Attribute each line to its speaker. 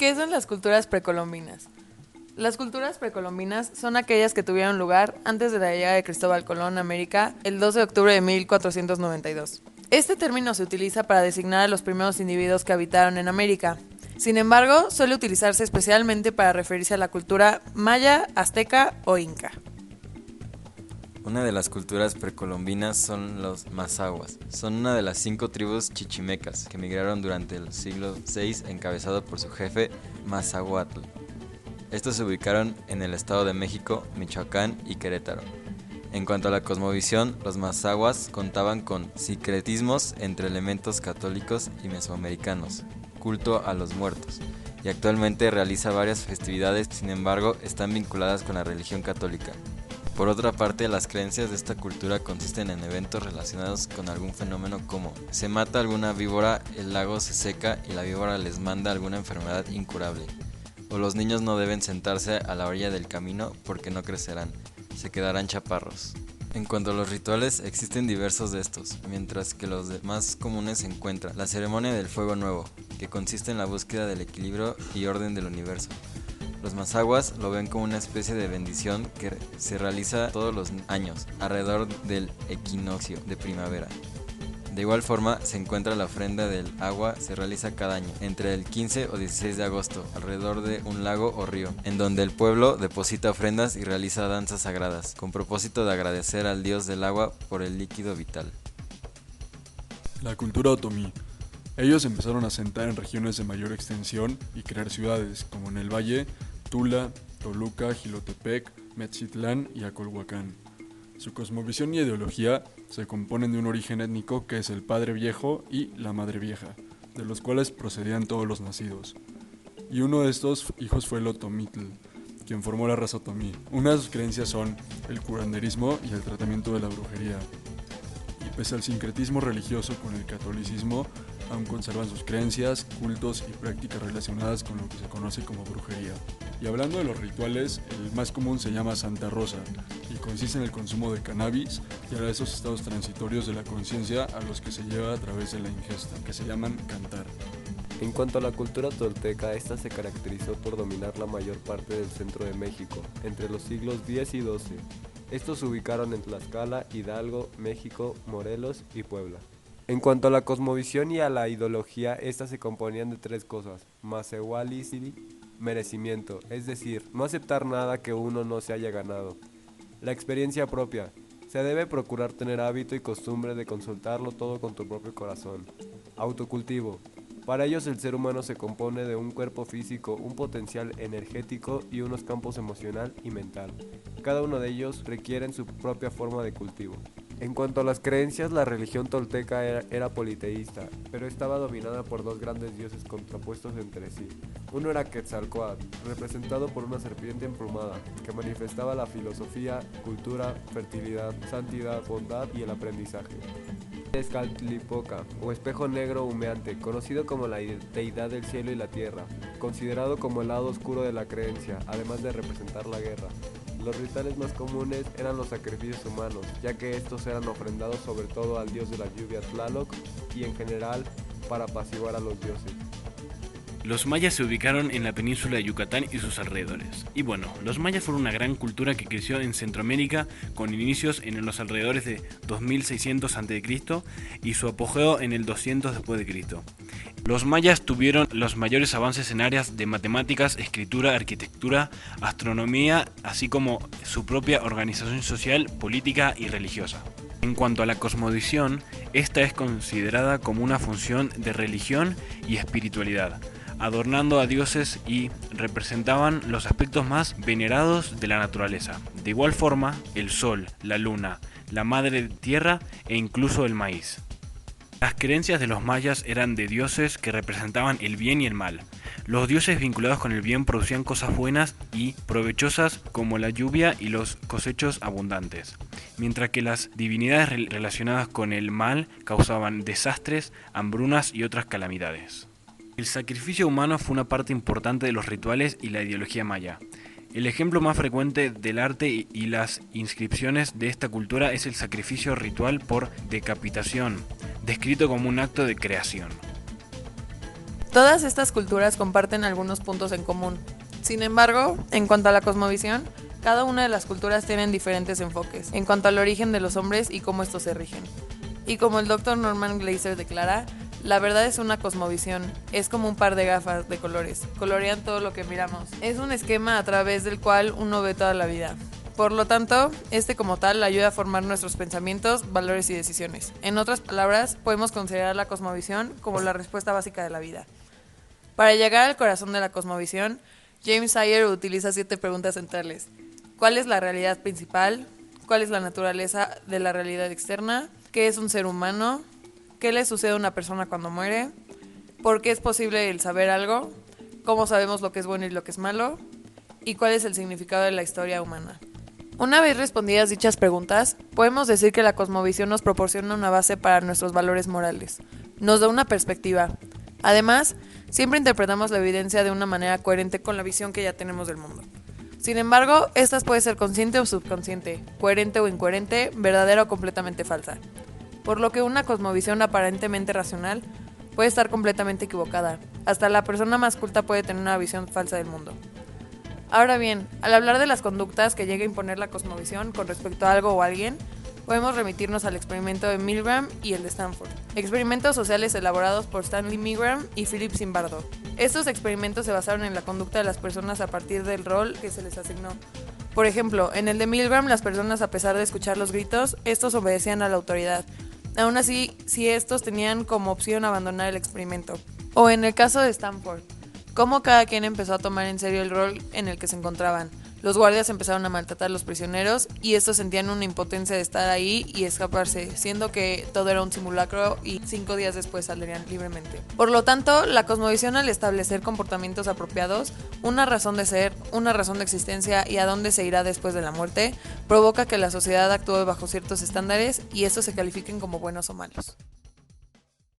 Speaker 1: ¿Qué son las culturas precolombinas? Las culturas precolombinas son aquellas que tuvieron lugar antes de la llegada de Cristóbal Colón a América el 12 de octubre de 1492. Este término se utiliza para designar a los primeros individuos que habitaron en América. Sin embargo, suele utilizarse especialmente para referirse a la cultura maya, azteca o inca.
Speaker 2: Una de las culturas precolombinas son los mazahuas. Son una de las 5 tribus chichimecas que migraron durante el siglo VI encabezado por su jefe Mazahuatl. Estos se ubicaron en el Estado de México, Michoacán y Querétaro. En cuanto a la cosmovisión, los mazahuas contaban con sincretismos entre elementos católicos y mesoamericanos, culto a los muertos, y actualmente realiza varias festividades, sin embargo, están vinculadas con la religión católica. Por otra parte, las creencias de esta cultura consisten en eventos relacionados con algún fenómeno como se mata alguna víbora, el lago se seca y la víbora les manda alguna enfermedad incurable, o los niños no deben sentarse a la orilla del camino porque no crecerán, se quedarán chaparros. En cuanto a los rituales, existen diversos de estos, mientras que los más comunes se encuentran la ceremonia del fuego nuevo, que consiste en la búsqueda del equilibrio y orden del universo. Los mazahuas lo ven como una especie de bendición que se realiza todos los años, alrededor del equinoccio de primavera. De igual forma, se encuentra la ofrenda del agua, se realiza cada año, entre el 15 o 16 de agosto, alrededor de un lago o río, en donde el pueblo deposita ofrendas y realiza danzas sagradas, con propósito de agradecer al dios del agua por el líquido vital.
Speaker 3: La cultura otomí. Ellos empezaron a asentar en regiones de mayor extensión y crear ciudades, como en el Valle, Tula, Toluca, Jilotepec, Metzitlán y Acolhuacán. Su cosmovisión y ideología se componen de un origen étnico que es el Padre Viejo y la Madre Vieja, de los cuales procedían todos los nacidos. Y uno de estos hijos fue el Otomitl, quien formó la raza otomí. Una de sus creencias son el curanderismo y el tratamiento de la brujería. Y pese al sincretismo religioso con el catolicismo, aún conservan sus creencias, cultos y prácticas relacionadas con lo que se conoce como brujería. Y hablando de los rituales, el más común se llama Santa Rosa y consiste en el consumo de cannabis y a esos estados transitorios de la conciencia a los que se lleva a través de la ingesta, que se llaman cantar.
Speaker 4: En cuanto a la cultura tolteca, esta se caracterizó por dominar la mayor parte del centro de México, entre los siglos X y XII. Estos se ubicaron en Tlaxcala, Hidalgo, México, Morelos y Puebla. En cuanto a la cosmovisión y a la ideología, estas se componían de 3 cosas: Masehualisili, merecimiento, es decir, no aceptar nada que uno no se haya ganado. La experiencia propia, se debe procurar tener hábito y costumbre de consultarlo todo con tu propio corazón. Autocultivo, para ellos el ser humano se compone de un cuerpo físico, un potencial energético y unos campos emocional y mental. Cada uno de ellos requiere su propia forma de cultivo. En cuanto a las creencias, la religión tolteca era politeísta, pero estaba dominada por 2 grandes dioses contrapuestos entre sí. Uno era Quetzalcóatl, representado por una serpiente emplumada, que manifestaba la filosofía, cultura, fertilidad, santidad, bondad y el aprendizaje. Tezcatlipoca, o espejo negro humeante, conocido como la deidad del cielo y la tierra, considerado como el lado oscuro de la creencia, además de representar la guerra. Los rituales más comunes eran los sacrificios humanos, ya que estos eran ofrendados sobre todo al dios de la lluvia Tlaloc y en general para apaciguar a los dioses.
Speaker 5: Los mayas se ubicaron en la península de Yucatán y sus alrededores. Y bueno, los mayas fueron una gran cultura que creció en Centroamérica con inicios en los alrededores de 2600 a.C. y su apogeo en el 200 después de Cristo. Los mayas tuvieron los mayores avances en áreas de matemáticas, escritura, arquitectura, astronomía, así como su propia organización social, política y religiosa. En cuanto a la cosmovisión, esta es considerada como una función de religión y espiritualidad, adornando a dioses y representaban los aspectos más venerados de la naturaleza. De igual forma, el sol, la luna, la madre tierra e incluso el maíz. Las creencias de los mayas eran de dioses que representaban el bien y el mal. Los dioses vinculados con el bien producían cosas buenas y provechosas como la lluvia y los cosechos abundantes, mientras que las divinidades relacionadas con el mal causaban desastres, hambrunas y otras calamidades. El sacrificio humano fue una parte importante de los rituales y la ideología maya. El ejemplo más frecuente del arte y las inscripciones de esta cultura es el sacrificio ritual por decapitación, descrito como un acto de creación.
Speaker 1: Todas estas culturas comparten algunos puntos en común. Sin embargo, en cuanto a la cosmovisión, cada una de las culturas tienen diferentes enfoques en cuanto al origen de los hombres y cómo estos se rigen. Y como el Dr. Norman Glaser declara, la verdad es una cosmovisión, es como un par de gafas de colores, colorean todo lo que miramos. Es un esquema a través del cual uno ve toda la vida. Por lo tanto, este como tal ayuda a formar nuestros pensamientos, valores y decisiones. En otras palabras, podemos considerar la cosmovisión como la respuesta básica de la vida. Para llegar al corazón de la cosmovisión, James Sire utiliza 7 preguntas centrales. ¿Cuál es la realidad principal? ¿Cuál es la naturaleza de la realidad externa? ¿Qué es un ser humano? ¿Qué le sucede a una persona cuando muere? ¿Por qué es posible el saber algo? ¿Cómo sabemos lo que es bueno y lo que es malo? ¿Y cuál es el significado de la historia humana? Una vez respondidas dichas preguntas, podemos decir que la cosmovisión nos proporciona una base para nuestros valores morales. Nos da una perspectiva. Además, siempre interpretamos la evidencia de una manera coherente con la visión que ya tenemos del mundo. Sin embargo, esta puede ser consciente o subconsciente, coherente o incoherente, verdadera o completamente falsa. Por lo que una cosmovisión aparentemente racional puede estar completamente equivocada. Hasta la persona más culta puede tener una visión falsa del mundo. Ahora bien, al hablar de las conductas que llega a imponer la cosmovisión con respecto a algo o alguien, podemos remitirnos al experimento de Milgram y el de Stanford. Experimentos sociales elaborados por Stanley Milgram y Philip Zimbardo. Estos experimentos se basaron en la conducta de las personas a partir del rol que se les asignó. Por ejemplo, en el de Milgram, las personas, a pesar de escuchar los gritos, estos obedecían a la autoridad. Aún así, si estos tenían como opción abandonar el experimento. O en el caso de Stanford, cómo cada quien empezó a tomar en serio el rol en el que se encontraban. Los guardias empezaron a maltratar a los prisioneros y estos sentían una impotencia de estar ahí y escaparse, siendo que todo era un simulacro y 5 días después saldrían libremente. Por lo tanto, la cosmovisión, al establecer comportamientos apropiados, una razón de ser, una razón de existencia y a dónde se irá después de la muerte, provoca que la sociedad actúe bajo ciertos estándares y estos se califiquen como buenos o malos.